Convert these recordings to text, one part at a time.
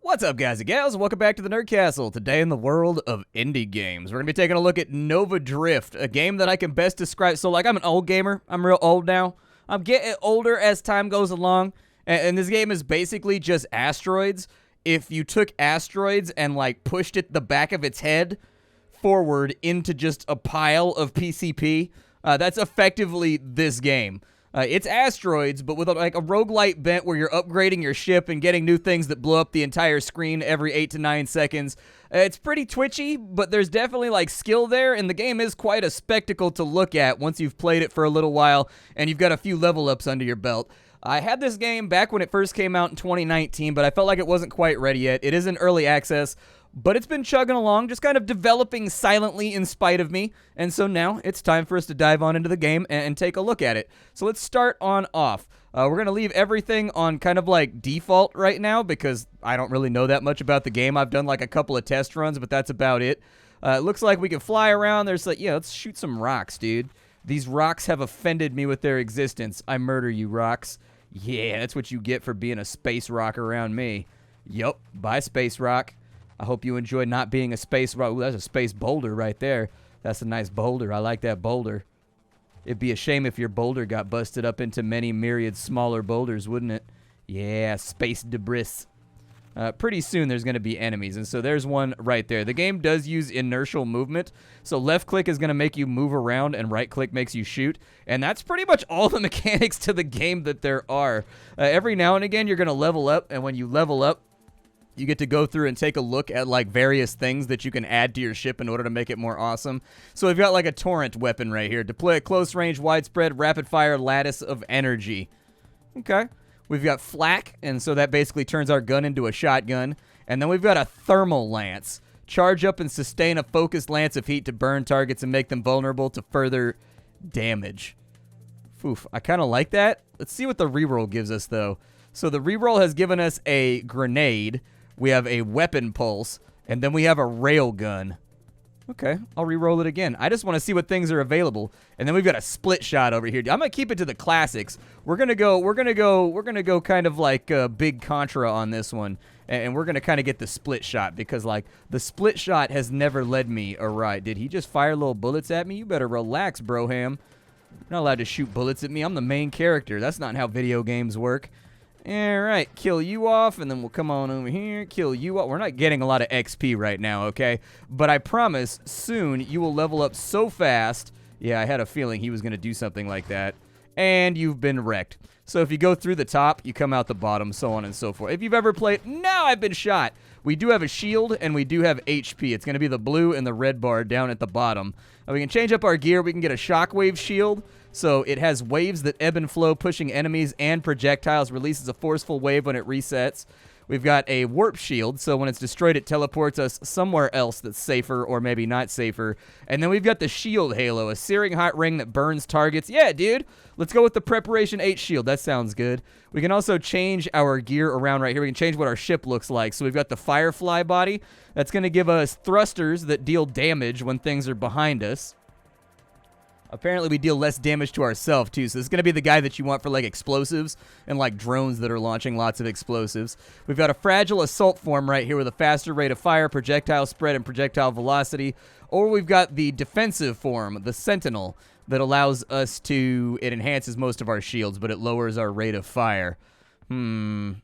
What's up, guys and gals? Welcome back to the Nerd Castle. Today in the world of indie games, we're going to be taking a look at Nova Drift, a game that I can best describe. So, like, I'm an old gamer. I'm real old now. I'm getting older as time goes along, and this game is basically just asteroids. If you took asteroids and, like, pushed the back of its head forward into just a pile of PCP, that's effectively this game. It's asteroids, but with like a roguelite bent where you're upgrading your ship and getting new things that blow up the entire screen every 8 to 9 seconds. It's pretty twitchy, but there's definitely like skill there, and the game is quite a spectacle to look at once you've played it for a little while and you've got a few level ups under your belt. I had this game back when it first came out in 2019, but I felt like it wasn't quite ready yet. It is in early access, but it's been chugging along, just kind of developing silently in spite of me. And so now it's time for us to dive on into the game and take a look at it. So let's start on off. We're going to leave everything on kind of like default right now because I don't really know that much about the game. I've done like a couple of test runs, but that's about it. It looks like we can fly around. There's like, yeah, let's shoot some rocks, dude. These rocks have offended me with their existence. I murder you, rocks. Yeah, that's what you get for being a space rock around me. Yup, bye, space rock. I hope you enjoy not being a space rock. Ooh, that's a space boulder right there. That's a nice boulder. I like that boulder. It'd be a shame if your boulder got busted up into many myriad smaller boulders, wouldn't it? Yeah, space debris. Pretty soon there's going to be enemies, and so there's one right there. The game does use inertial movement, so left click is going to make you move around, and right click makes you shoot, and that's pretty much all the mechanics to the game that there are. Every now and again you're going to level up, and when you level up, you get to go through and take a look at like various things that you can add to your ship in order to make it more awesome. So we've got like a torrent weapon right here. Deploy a close range, widespread, rapid fire lattice of energy. Okay. We've got flak, and so that basically turns our gun into a shotgun. And then we've got a thermal lance. Charge up and sustain a focused lance of heat to burn targets and make them vulnerable to further damage. Oof, I kind of like that. Let's see what the reroll gives us, though. So the reroll has given us a grenade. We have a weapon pulse, and then we have a railgun. Okay, I'll re-roll it again. I just want to see what things are available. And then we've got a split shot over here. I'm gonna keep it to the classics. We're gonna go kind of like big Contra on this one, and we're gonna kind of get the split shot because like the split shot has never led me awry. Did he just fire little bullets at me? You better relax, broham. You're not allowed to shoot bullets at me. I'm the main character. That's not how video games work. Alright, kill you off, and then we'll come on over here, kill you off. We're not getting a lot of XP right now, okay? But I promise, soon, you will level up so fast. Yeah, I had a feeling he was going to do something like that. And you've been wrecked. So if you go through the top, you come out the bottom, so on and so forth. If you've ever played... Now I've been shot! We do have a shield, and we do have HP. It's going to be the blue and the red bar down at the bottom. We can change up our gear. We can get a shockwave shield. So it has waves that ebb and flow, pushing enemies and projectiles, releases a forceful wave when it resets. We've got a warp shield, so when it's destroyed, it teleports us somewhere else that's safer or maybe not safer. And then we've got the shield halo, a searing hot ring that burns targets. Yeah, dude, let's go with the Preparation 8 shield. That sounds good. We can also change our gear around right here. We can change what our ship looks like. So we've got the Firefly body. That's going to give us thrusters that deal damage when things are behind us. Apparently, we deal less damage to ourselves, too. So this is going to be the guy that you want for, like, explosives and, like, drones that are launching lots of explosives. We've got a fragile assault form right here with a faster rate of fire, projectile spread, and projectile velocity. Or we've got the defensive form, the Sentinel, that allows us to... It enhances most of our shields, but it lowers our rate of fire. I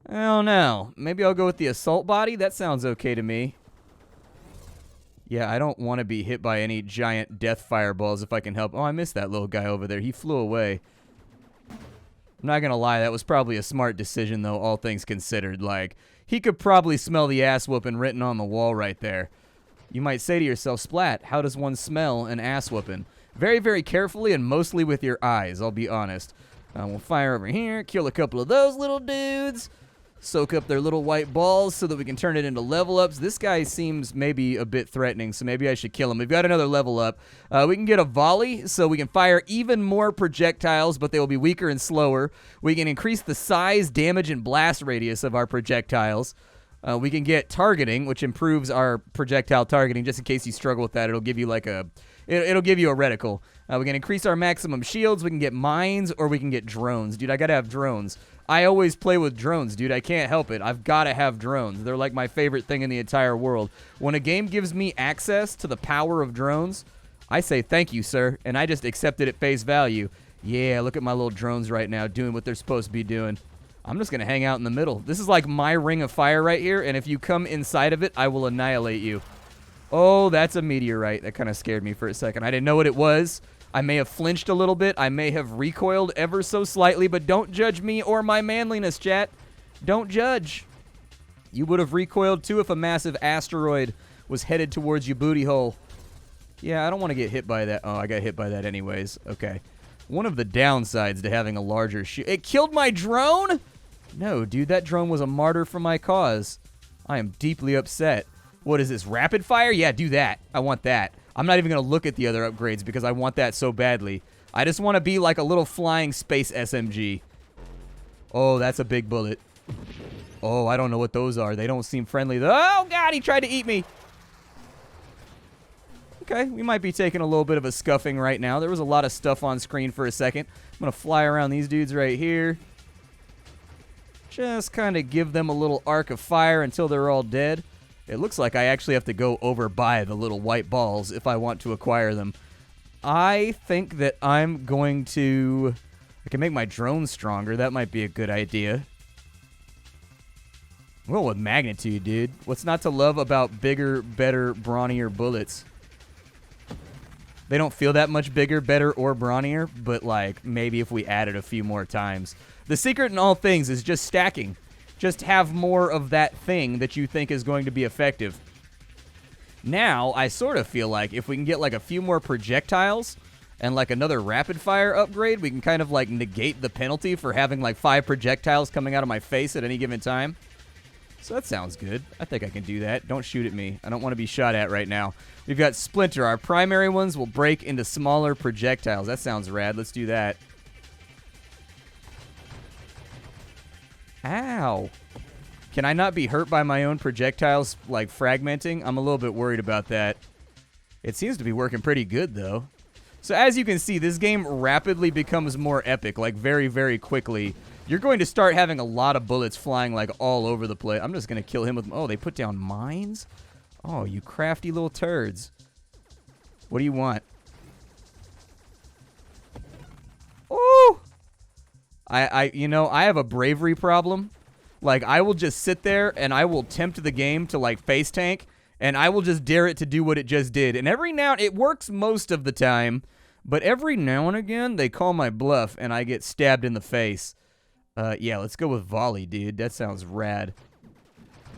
don't know. Maybe I'll go with the assault body? That sounds okay to me. Yeah, I don't want to be hit by any giant death fireballs if I can help. Oh, I missed that little guy over there. He flew away. I'm not going to lie. That was probably a smart decision, though, all things considered. Like, he could probably smell the ass whooping written on the wall right there. You might say to yourself, Splat, how does one smell an ass whooping? Very, very carefully and mostly with your eyes, I'll be honest. We'll fire over here, kill a couple of those little dudes. Soak up their little white balls so that we can turn it into level ups. This guy seems maybe a bit threatening, so maybe I should kill him. We've got another level up. We can get a volley, so we can fire even more projectiles, but they will be weaker and slower. We can increase the size, damage, and blast radius of our projectiles. We can get targeting, which improves our projectile targeting. Just in case you struggle with that, it'll give you like a... It'll give you a reticle. We can increase our maximum shields. We can get mines, or we can get drones. Dude, I gotta have drones. I always play with drones, dude. I can't help it. I've got to have drones. They're like my favorite thing in the entire world. When a game gives me access to the power of drones, I say thank you, sir, and I just accept it at face value. Yeah, look at my little drones right now doing what they're supposed to be doing. I'm just going to hang out in the middle. This is like my ring of fire right here, and if you come inside of it, I will annihilate you. Oh, that's a meteorite. That kind of scared me for a second. I didn't know what it was. I may have flinched a little bit. I may have recoiled ever so slightly, but don't judge me or my manliness, chat. Don't judge. You would have recoiled too if a massive asteroid was headed towards your booty hole. Yeah, I don't want to get hit by that. Oh, I got hit by that anyways. Okay. One of the downsides to having a larger shield. It killed my drone? No, dude, that drone was a martyr for my cause. I am deeply upset. What is this, rapid fire? Yeah, do that. I want that. I'm not even going to look at the other upgrades because I want that so badly. I just want to be like a little flying space SMG. Oh, that's a big bullet. Oh, I don't know what those are. They don't seem friendly. Oh, God, he tried to eat me. Okay, we might be taking a little bit of a scuffing right now. There was a lot of stuff on screen for a second. I'm going to fly around these dudes right here. Just kind of give them a little arc of fire until they're all dead. It looks like I actually have to go over by the little white balls if I want to acquire them. I think that I'm going to... I can make my drone stronger. That might be a good idea. Well, with magnitude, dude. What's not to love about bigger, better, brawnier bullets? They don't feel that much bigger, better, or brawnier, but like maybe if we added a few more times. The secret in all things is just stacking. Just have more of that thing that you think is going to be effective. Now, I sort of feel like if we can get like a few more projectiles and like another rapid fire upgrade, we can kind of like negate the penalty for having like 5 projectiles coming out of my face at any given time. So that sounds good. I think I can do that. Don't shoot at me. I don't want to be shot at right now. We've got Splinter. Our primary ones will break into smaller projectiles. That sounds rad. Let's do that. Ow. Can I not be hurt by my own projectiles, like, fragmenting? I'm a little bit worried about that. It seems to be working pretty good, though. So as you can see, this game rapidly becomes more epic, like, very, very quickly. You're going to start having a lot of bullets flying, like, all over the place. I'm just going to kill him with... Oh, they put down mines? Oh, you crafty little turds. What do you want? Oh! You know, I have a bravery problem. Like, I will just sit there and I will tempt the game to, like, face tank, and I will just dare it to do what it just did. And every now... It works most of the time, but every now and again, they call my bluff, and I get stabbed in the face. Yeah, let's go with volley, dude. That sounds rad.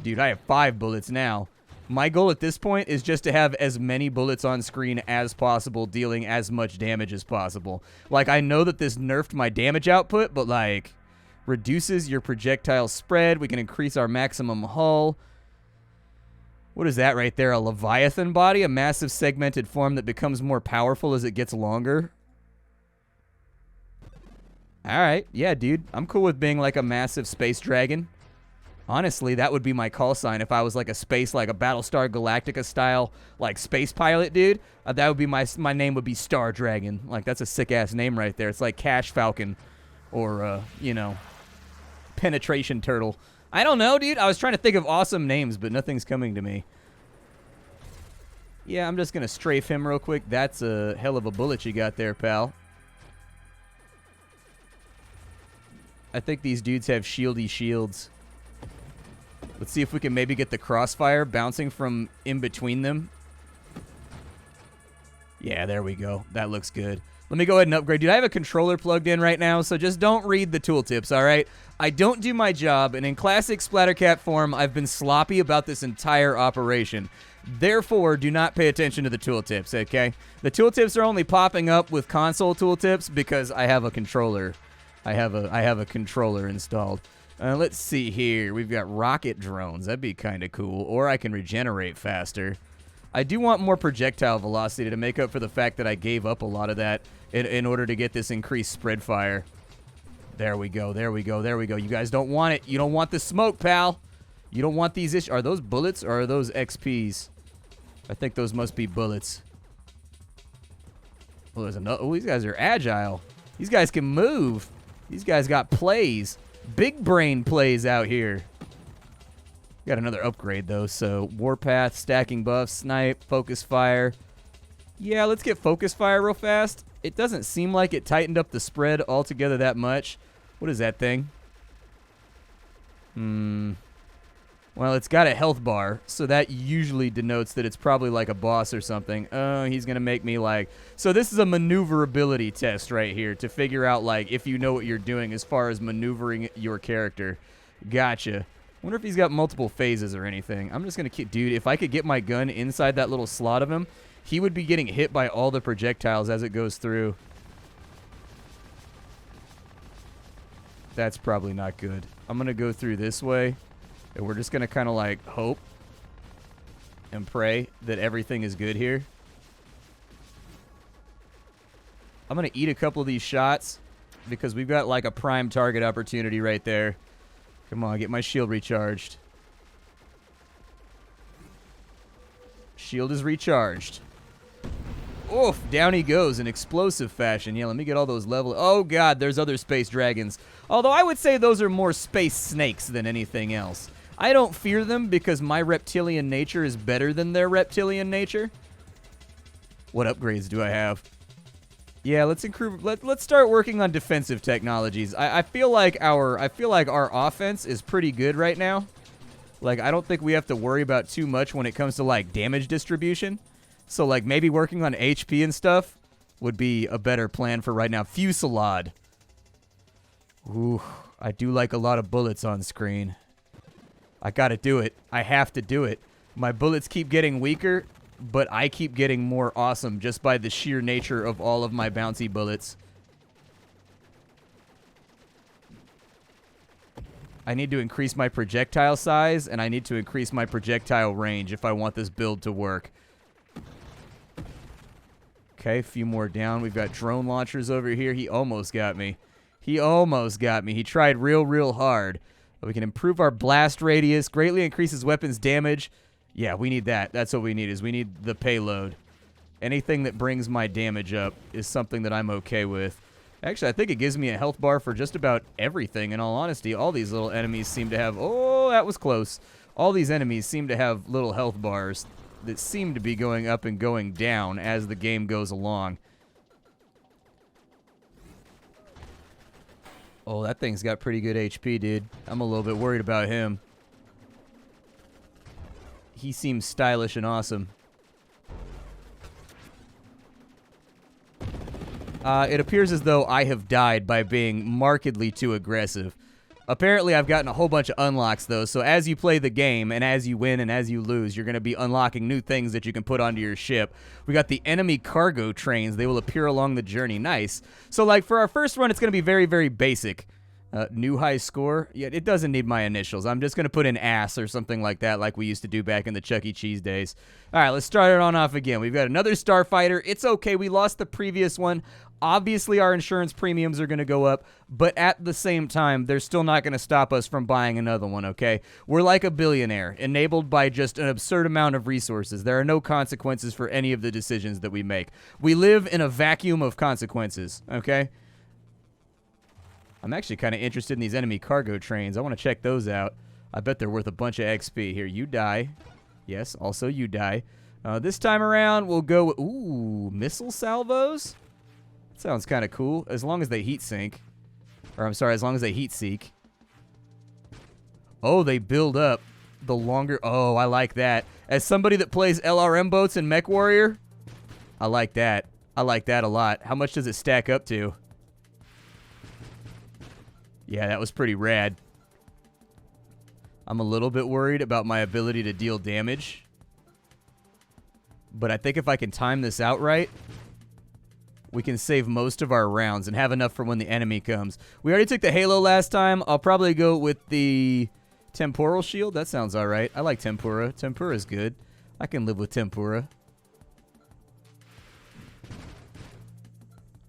Dude, I have 5 bullets now. My goal at this point is just to have as many bullets on screen as possible, dealing as much damage as possible. Like, I know that this nerfed my damage output, but, like, reduces your projectile spread. We can increase our maximum hull. What is that right there? A Leviathan body? A massive segmented form that becomes more powerful as it gets longer? Alright, yeah, dude. I'm cool with being like a massive space dragon. Honestly, that would be my call sign if I was like a space, like a Battlestar Galactica style, like space pilot, dude. That would be my name would be Star Dragon. Like, that's a sick-ass name right there. It's like Cash Falcon or, you know, Penetration Turtle. I don't know, dude. I was trying to think of awesome names, but nothing's coming to me. Yeah, I'm just going to strafe him real quick. That's a hell of a bullet you got there, pal. I think these dudes have shieldy shields. Let's see if we can maybe get the crossfire bouncing from in between them. Yeah, there we go. That looks good. Let me go ahead and upgrade. Dude, I have a controller plugged in right now, so just don't read the tooltips, all right? I don't do my job, and in classic Splattercat form, I've been sloppy about this entire operation. Therefore, do not pay attention to the tooltips, okay? The tooltips are only popping up with console tooltips because I have a controller. I have a controller installed. Let's see here. We've got rocket drones. That'd be kind of cool. Or I can regenerate faster. I do want more projectile velocity to make up for the fact that I gave up a lot of that in order to get this increased spread fire. There we go. There we go. There we go. You guys don't want it. You don't want the smoke, pal. You don't want these issues. Are those bullets or are those XPs? I think those must be bullets. Oh, there's another. Oh, these guys are agile. These guys can move. These guys got plays. Big brain plays out here. Got another upgrade, though, so Warpath, stacking buffs, snipe, focus fire. Yeah, let's get focus fire real fast. It doesn't seem like it tightened up the spread altogether that much. What is that thing? Well, it's got a health bar, so that usually denotes that it's probably like a boss or something. Oh, he's going to make me like... So this is a maneuverability test right here to figure out, like, if you know what you're doing as far as maneuvering your character. Gotcha. Wonder if he's got multiple phases or anything. I'm just going to keep... Dude, if I could get my gun inside that little slot of him, he would be getting hit by all the projectiles as it goes through. That's probably not good. I'm going to go through this way. And we're just going to kind of like hope and pray that everything is good here. I'm going to eat a couple of these shots because we've got like a prime target opportunity right there. Come on, get my shield recharged. Shield is recharged. Oof, down he goes in explosive fashion. Yeah, let me get all those levels. Oh, God, there's other space dragons. Although I would say those are more space snakes than anything else. I don't fear them because my reptilian nature is better than their reptilian nature. What upgrades do I have? Yeah, let's improve. Let's start working on defensive technologies. I feel like our offense is pretty good right now. Like, I don't think we have to worry about too much when it comes to like damage distribution. So like maybe working on HP and stuff would be a better plan for right now. Fusillade. Ooh, I do like a lot of bullets on screen. I gotta do it. I have to do it. My bullets keep getting weaker, but I keep getting more awesome just by the sheer nature of all of my bouncy bullets. I need to increase my projectile size, and I need to increase my projectile range if I want this build to work. Okay, a few more down. We've got drone launchers over here. He almost got me. He almost got me. He tried real hard. But we can improve our blast radius, greatly increases weapons damage. Yeah, we need that. That's what we need, is we need the payload. Anything that brings my damage up is something that I'm okay with. Actually, I think it gives me a health bar for just about everything, in all honesty. All these little enemies seem to have... Oh, that was close. All these enemies seem to have little health bars that seem to be going up and going down as the game goes along. Oh, that thing's got pretty good HP, dude. I'm a little bit worried about him. He seems stylish and awesome. It appears as though I have died by being markedly too aggressive. Apparently, I've gotten a whole bunch of unlocks, though, so as you play the game, and as you win and as you lose, you're going to be unlocking new things that you can put onto your ship. We got the enemy cargo trains. They will appear along the journey. Nice. So, like, for our first run, it's going to be very basic. New high score? Yeah, it doesn't need my initials. I'm just going to put in ass or something like that, like we used to do back in the Chuck E. Cheese days. All right, let's start it on off again. We've got another starfighter. It's okay. We lost the previous one. Obviously, our insurance premiums are going to go up, but at the same time, they're still not going to stop us from buying another one, okay? We're like a billionaire, enabled by just an absurd amount of resources. There are no consequences for any of the decisions that we make. We live in a vacuum of consequences, okay? I'm actually kind of interested in these enemy cargo trains. I want to check those out. I bet they're worth a bunch of XP. Here, you die. Yes, also you die. This time around, we'll go with... Ooh, missile salvos? Sounds kind of cool, as long as they heat sink. Or, I'm sorry, as long as they heat seek. Oh, they build up the longer... Oh, I like that. As somebody that plays LRM boats in Mech Warrior, I like that. I like that a lot. How much does it stack up to? Yeah, that was pretty rad. I'm a little bit worried about my ability to deal damage. But I think if I can time this out right... we can save most of our rounds and have enough for when the enemy comes. We already took the Halo last time. I'll probably go with the Temporal Shield. That sounds all right. I like Tempura. Tempura's good. I can live with Tempura.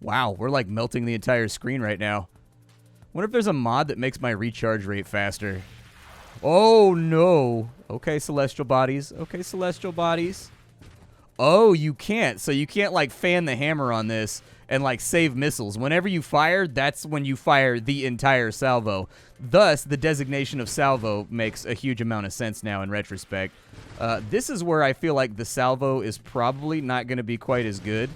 Wow, we're like melting the entire screen right now. Wonder if there's a mod that makes my recharge rate faster. Oh, no. Okay, Celestial Bodies. Okay, Celestial Bodies. Oh, you can't. So you can't, like, fan the hammer on this and like save missiles. Whenever you fire, that's when you fire the entire salvo. Thus, the designation of salvo makes a huge amount of sense now in retrospect. This is where I feel like the salvo is probably not going to be quite as good,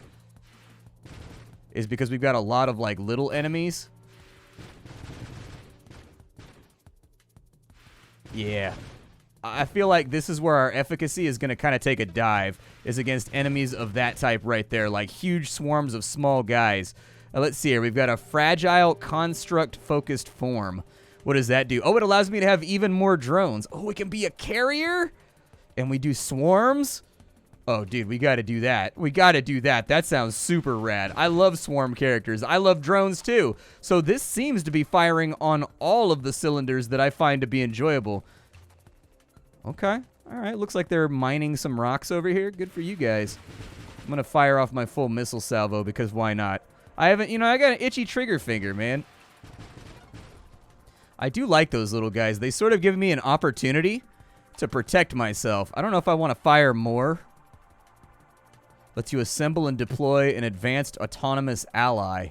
is because we've got a lot of like little enemies. Yeah. I feel like this is where our efficacy is going to kind of take a dive, is against enemies of that type right there, like huge swarms of small guys. Let's see here. We've got a fragile construct-focused form. What does that do? Oh, it allows me to have even more drones. Oh, it can be a carrier? And we do swarms? Oh, dude, we got to do that. We got to do that. That sounds super rad. I love swarm characters. I love drones, too. So this seems to be firing on all of the cylinders that I find to be enjoyable. Okay. All right. Looks like they're mining some rocks over here. Good for you guys. I'm going to fire off my full missile salvo because why not? I haven't, I got an itchy trigger finger, man. I do like those little guys. They sort of give me an opportunity to protect myself. I don't know if I want to fire more. Lets you assemble and deploy an advanced autonomous ally.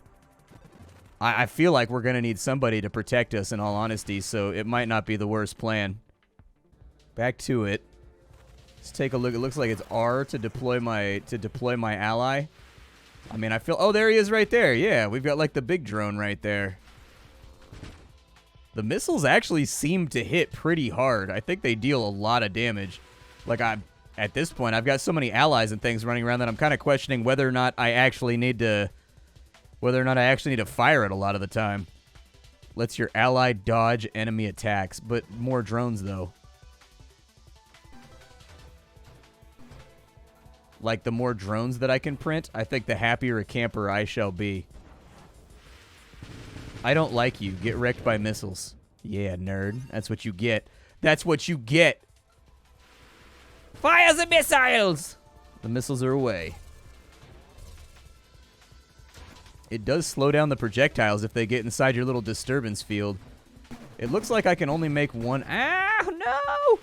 I feel like we're going to need somebody to protect us, in all honesty, so it might not be the worst plan. Back to it. Let's take a look. It looks like it's R to deploy my ally. I mean, I feel... Oh, there he is right there. Yeah, we've got like the big drone right there. The missiles actually seem to hit pretty hard. I think they deal a lot of damage. Like, at this point, I've got so many allies and things running around that I'm kind of questioning whether or not I actually need to fire it a lot of the time. Lets your ally dodge enemy attacks, but more drones though. Like, the more drones that I can print, I think the happier a camper I shall be. I don't like you. Get wrecked by missiles. Yeah, nerd. That's what you get. That's what you get. Fire the missiles! The missiles are away. It does slow down the projectiles if they get inside your little disturbance field. It looks like I can only make one. Ah, no!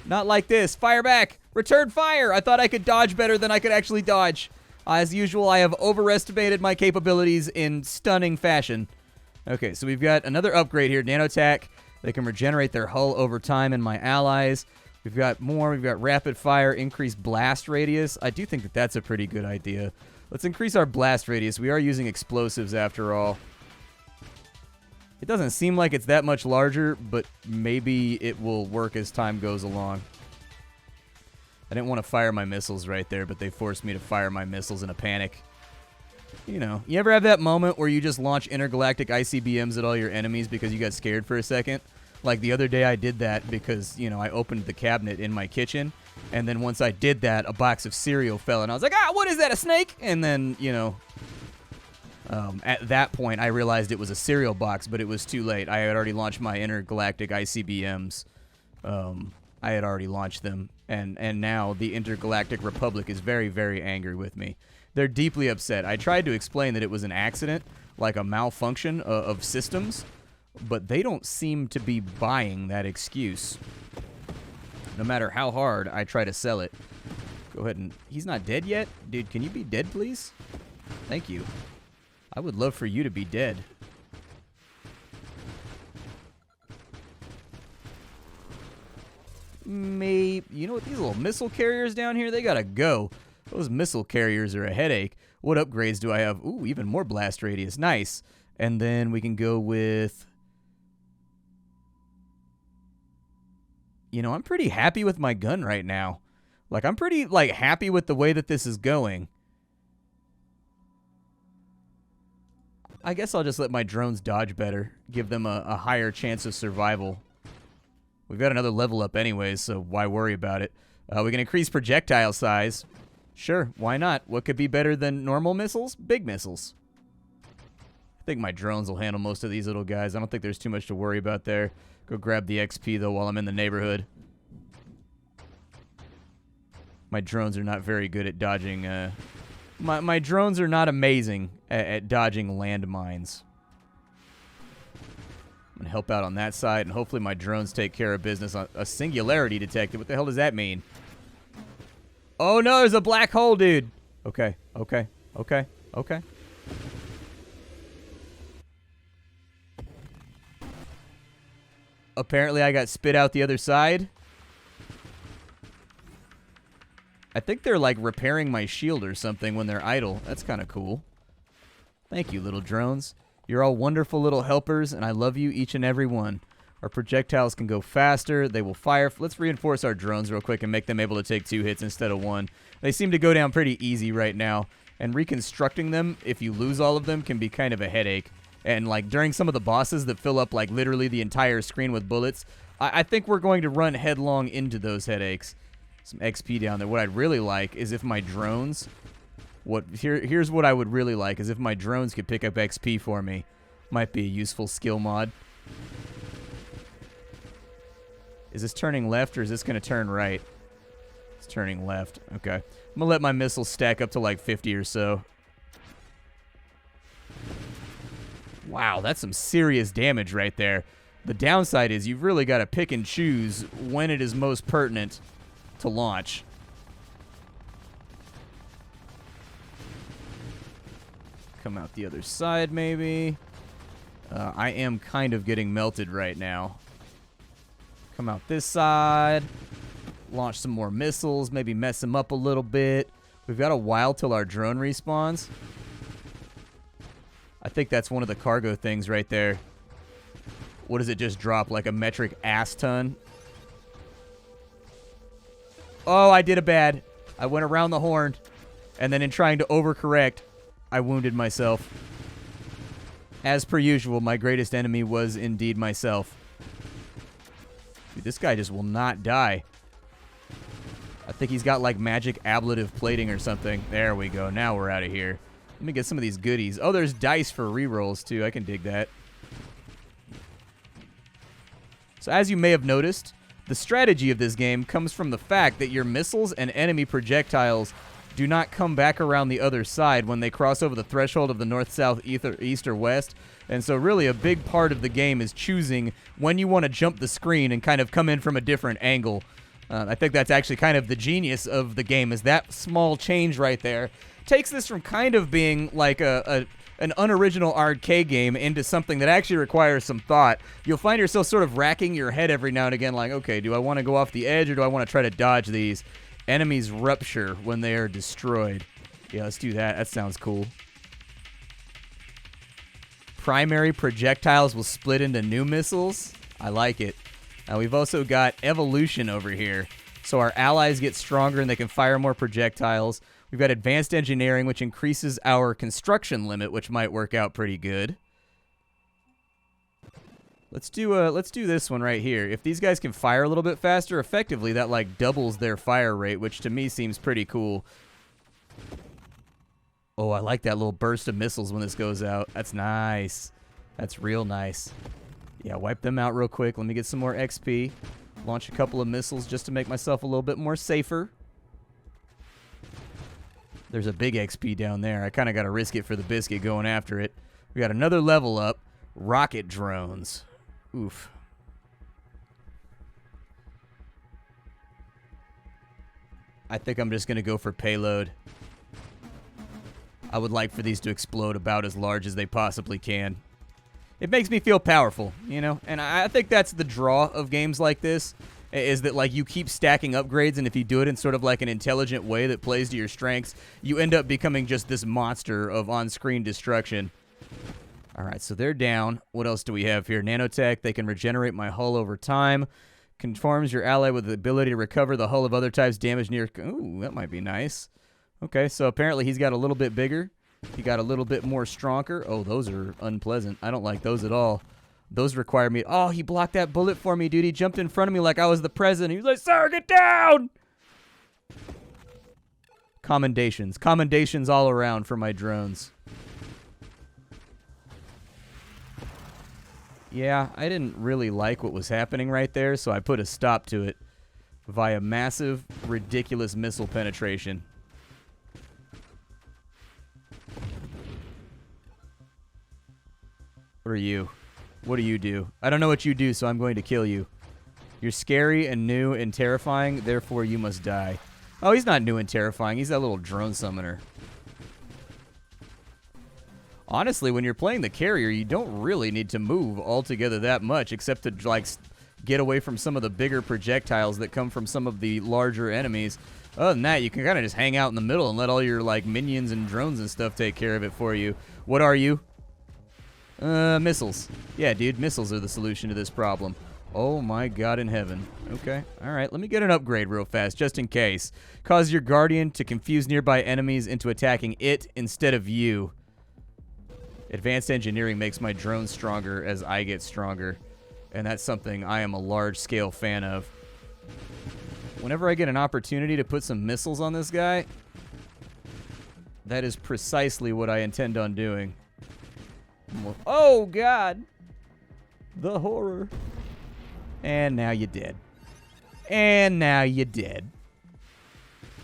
Not like this. Fire back. Return fire. I thought I could dodge better than I could actually dodge. As usual, I have overestimated my capabilities in stunning fashion. Okay, so we've got another upgrade here. Nanotech. They can regenerate their hull over time in my allies. We've got more. We've got rapid fire, increased blast radius. I do think that that's a pretty good idea. Let's increase our blast radius. We are using explosives after all. It doesn't seem like it's that much larger, but maybe it will work as time goes along. I didn't want to fire my missiles right there, but they forced me to fire my missiles in a panic. You know, you ever have that moment where you just launch intergalactic ICBMs at all your enemies because you got scared for a second? Like the other day I did that because, I opened the cabinet in my kitchen, and then once I did that, a box of cereal fell, and I was like, what is that, a snake? And then, at that point, I realized it was a cereal box, but it was too late. I had already launched my intergalactic ICBMs. I had already launched them, and now the Intergalactic Republic is very, very angry with me. They're deeply upset. I tried to explain that it was an accident, like a malfunction of systems, but they don't seem to be buying that excuse. No matter how hard I try to sell it. Go ahead and... He's not dead yet? Dude, can you be dead, please? Thank you. I would love for you to be dead. Maybe... You know what? These little missile carriers down here, they gotta go. Those missile carriers are a headache. What upgrades do I have? Ooh, even more blast radius. Nice. And then we can go with... I'm pretty happy with my gun right now. Like, I'm pretty, happy with the way that this is going. I guess I'll just let my drones dodge better. Give them a higher chance of survival. We've got another level up anyways, so why worry about it? We can increase projectile size. Sure, why not? What could be better than normal missiles? Big missiles. I think my drones will handle most of these little guys. I don't think there's too much to worry about there. Go grab the XP, though, while I'm in the neighborhood. My drones are not very good at dodging... My drones are not amazing at dodging landmines. I'm going to help out on that side, and hopefully my drones take care of business. A singularity detected. What the hell does that mean? Oh, no, there's a black hole, dude. Okay. apparently I got spit out the other side. I think they're like repairing my shield or something when they're idle. That's kind of cool. Thank you, little drones. You're all wonderful little helpers, and I love you, each and every one. Our projectiles can go faster. They will fire. Let's reinforce our drones real quick and make them able to take 2 hits instead of 1. They seem to go down pretty easy right now. And reconstructing them, if you lose all of them, can be kind of a headache. And like during some of the bosses that fill up like literally the entire screen with bullets, I think we're going to run headlong into those headaches. Some XP down there. What I'd really like is if my drones... Here's what I would really like, is if my drones could pick up XP for me. Might be a useful skill mod. Is this turning left or is this going to turn right? It's turning left. Okay. I'm going to let my missiles stack up to like 50 or so. Wow, that's some serious damage right there. The downside is you've really got to pick and choose when it is most pertinent to launch. Come out the other side, maybe. I am kind of getting melted right now. Come out this side. Launch some more missiles. Maybe mess them up a little bit. We've got a while till our drone respawns. I think that's one of the cargo things right there. What does it just drop? Like a metric ass ton? Oh, I did a bad. I went around the horn. And then in trying to overcorrect, I wounded myself. As per usual, my greatest enemy was indeed myself. Dude, this guy just will not die. I think he's got like magic ablative plating or something. There we go. Now we're out of here. Let me get some of these goodies. Oh, there's dice for rerolls too. I can dig that. So as you may have noticed, the strategy of this game comes from the fact that your missiles and enemy projectiles do not come back around the other side when they cross over the threshold of the north, south, east, or west. And so really a big part of the game is choosing when you want to jump the screen and kind of come in from a different angle. I think that's actually kind of the genius of the game, is that small change right there takes this from kind of being like an unoriginal arcade game into something that actually requires some thought. You'll find yourself sort of racking your head every now and again like, okay, do I want to go off the edge or do I want to try to dodge these? Enemies rupture when they are destroyed. Yeah, let's do that. That sounds cool. Primary projectiles will split into new missiles. I like it. Now we've also got evolution over here. So our allies get stronger and they can fire more projectiles. We've got advanced engineering, which increases our construction limit, which might work out pretty good. Let's do this one right here. If these guys can fire a little bit faster, effectively that like doubles their fire rate, which to me seems pretty cool. Oh, I like that little burst of missiles when this goes out. That's nice. That's real nice. Yeah, wipe them out real quick. Let me get some more XP. Launch a couple of missiles just to make myself a little bit more safer. There's a big XP down there. I kind of got to risk it for the biscuit going after it. We got another level up. Rocket drones. Oof. I think I'm just going to go for payload. I would like for these to explode about as large as they possibly can. It makes me feel powerful, you know? And I think that's the draw of games like this, is that like you keep stacking upgrades, and if you do it in sort of like an intelligent way that plays to your strengths, you end up becoming just this monster of on-screen destruction. All right, so they're down. What else do we have here? Nanotech, they can regenerate my hull over time. Conforms your ally with the ability to recover the hull of other types damaged near... Ooh, that might be nice. Okay, so apparently he's got a little bit bigger. He got a little bit more stronger. Oh, those are unpleasant. I don't like those at all. Those require me... Oh, he blocked that bullet for me, dude. He jumped in front of me like I was the president. He was like, sir, get down! Commendations. Commendations all around for my drones. Yeah, I didn't really like what was happening right there, so I put a stop to it via massive, ridiculous missile penetration. What are you? What do you do? I don't know what you do, so I'm going to kill you. You're scary and new and terrifying, therefore you must die. Oh, he's not new and terrifying. He's that little drone summoner. Honestly, when you're playing the carrier, you don't really need to move altogether that much, except to like get away from some of the bigger projectiles that come from some of the larger enemies. Other than that, you can kind of just hang out in the middle and let all your like minions and drones and stuff take care of it for you. What are you? Missiles. Yeah, dude, missiles are the solution to this problem. Oh my God in heaven. Okay, all right, let me get an upgrade real fast, just in case. Cause your guardian to confuse nearby enemies into attacking it instead of you. Advanced engineering makes my drone stronger as I get stronger. And that's something I am a large-scale fan of. Whenever I get an opportunity to put some missiles on this guy, that is precisely what I intend on doing. Oh, God. The horror. And now you're dead. And now you're dead.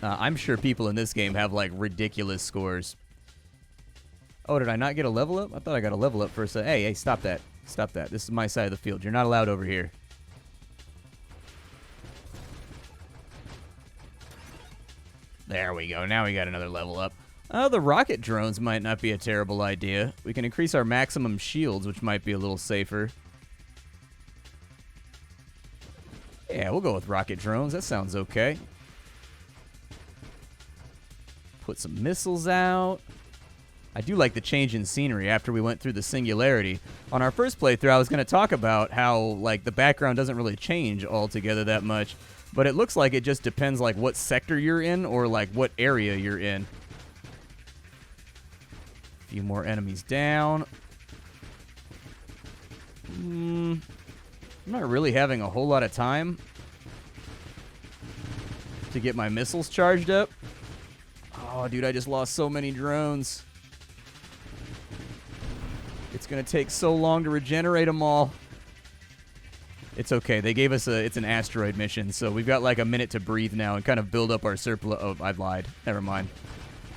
I'm sure people in this game have, like, ridiculous scores. Oh, did I not get a level up? I thought I got a level up for a second. Hey, stop that. Stop that. This is my side of the field. You're not allowed over here. There we go. Now we got another level up. The rocket drones might not be a terrible idea. We can increase our maximum shields, which might be a little safer. Yeah, we'll go with rocket drones. That sounds okay. Put some missiles out. I do like the change in scenery after we went through the singularity. On our first playthrough, I was going to talk about how, like, the background doesn't really change altogether that much, but it looks like it just depends, like, what sector you're in or, like, what area you're in. A few more enemies down. I'm not really having a whole lot of time to get my missiles charged up. Oh, dude, I just lost so many drones. It's going to take so long to regenerate them all. It's okay. They gave us it's an asteroid mission, so we've got like a minute to breathe now and kind of build up our surplus. Oh, I've lied. Never mind.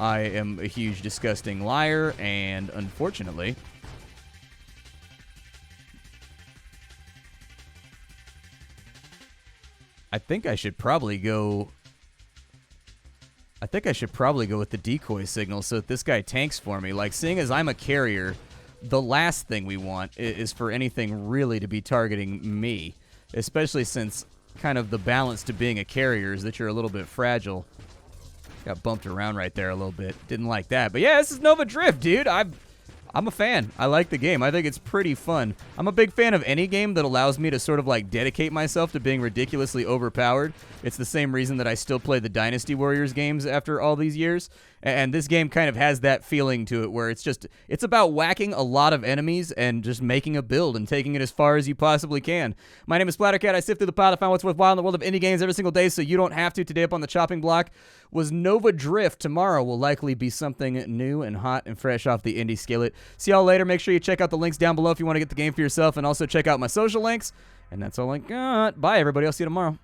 I am a huge, disgusting liar, and unfortunately, I think I should probably go with the decoy signal so that this guy tanks for me. Like, seeing as I'm a carrier, the last thing we want is for anything really to be targeting me, especially since kind of the balance to being a carrier is that you're a little bit fragile. Got bumped around right there a little bit. Didn't like that. But yeah, this is Nova Drift, dude. I'm a fan. I like the game. I think it's pretty fun. I'm a big fan of any game that allows me to sort of like dedicate myself to being ridiculously overpowered. It's the same reason that I still play the Dynasty Warriors games after all these years. And this game kind of has that feeling to it where it's about whacking a lot of enemies and just making a build and taking it as far as you possibly can. My name is Splattercat. I sift through the pile to find what's worthwhile in the world of indie games every single day so you don't have to. Today up on the chopping block was Nova Drift. Tomorrow will likely be something new and hot and fresh off the indie skillet. See y'all later. Make sure you check out the links down below if you want to get the game for yourself, and also check out my social links. And that's all I got. Bye, everybody. I'll see you tomorrow.